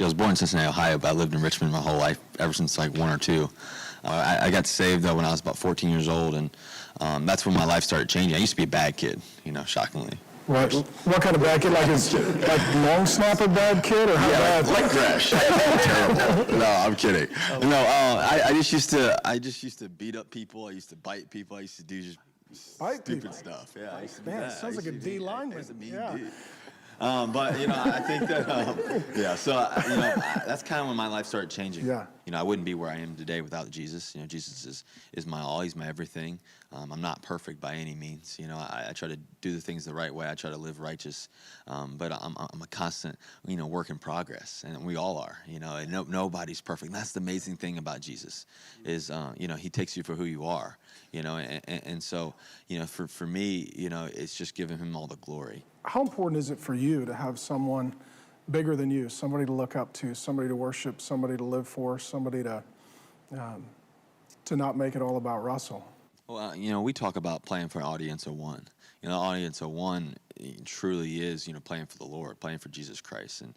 I was born in Cincinnati, Ohio, but I lived in Richmond my whole life, ever since like 1 or 2. I got saved, though, when I was about 14 years old, and that's when my life started changing. I used to be a bad kid, shockingly. What kind of bad kid? Like long snapper bad kid, or how bad? Like trash. Terrible. No, I'm kidding. No, I just used to beat up people. I used to bite people. I used to do just stupid stuff. Yeah, I used to do that. Sounds like a D lineman. Yeah. But I think that so that's kind of when my life started changing. Yeah. I wouldn't be where I am today without Jesus. Jesus is my all. He's my everything. I'm not perfect by any means. I try to do the things the right way. I try to live righteous. But I'm a constant work in progress, and we all are. And nobody's perfect. And that's the amazing thing about Jesus is he takes you for who you are. And so for me it's just giving him all the glory. How important is it for you to have someone bigger than you, somebody to look up to, somebody to worship, somebody to live for, somebody to not make it all about Russell? Well, we talk about playing for an audience of one. The audience of one truly is, playing for the Lord, playing for Jesus Christ. And,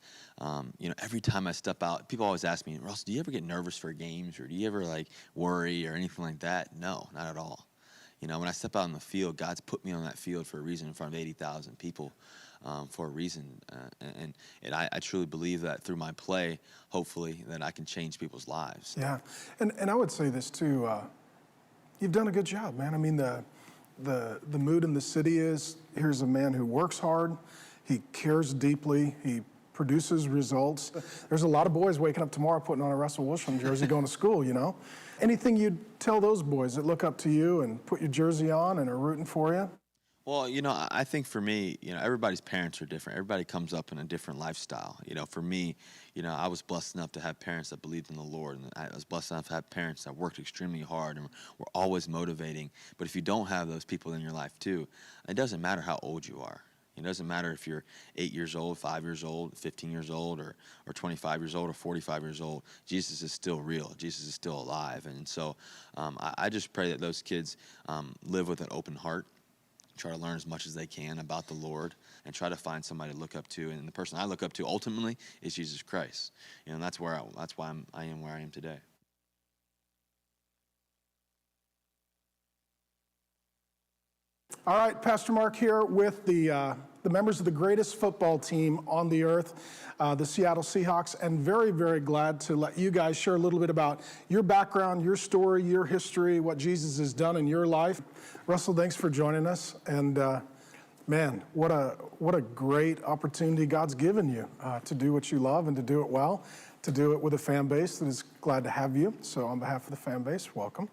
every time I step out, people always ask me, Russell, do you ever get nervous for games, or do you ever worry or anything like that? No, not at all. When I step out on the field, God's put me on that field for a reason in front of 80,000 people for a reason. And I truly believe that through my play, hopefully, that I can change people's lives. Yeah. And I would say this, too. You've done a good job, man. I mean, the mood in the city is, here's a man who works hard. He cares deeply. He produces results. There's a lot of boys waking up tomorrow putting on a Russell Wilson jersey going to school, Anything you'd tell those boys that look up to you and put your jersey on and are rooting for you? Well, I think for me, everybody's parents are different. Everybody comes up in a different lifestyle. For me, I was blessed enough to have parents that believed in the Lord. And I was blessed enough to have parents that worked extremely hard and were always motivating. But if you don't have those people in your life too, it doesn't matter how old you are. It doesn't matter if you're 8 years old, 5 years old, 15 years old, or 25 years old, or 45 years old. Jesus is still real. Jesus is still alive. And so I just pray that those kids live with an open heart, try to learn as much as they can about the Lord, and try to find somebody to look up to. And the person I look up to ultimately is Jesus Christ. And that's why I am where I am today. All right, Pastor Mark here with the members of the greatest football team on the earth, the Seattle Seahawks, and very, very glad to let you guys share a little bit about your background, your story, your history, what Jesus has done in your life. Russell, thanks for joining us, and man, what a great opportunity God's given you to do what you love and to do it well, to do it with a fan base that is glad to have you. So on behalf of the fan base, welcome.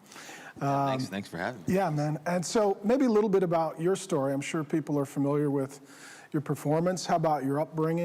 Thanks for having me. Yeah, man. And so maybe a little bit about your story. I'm sure people are familiar with your performance. How about your upbringing?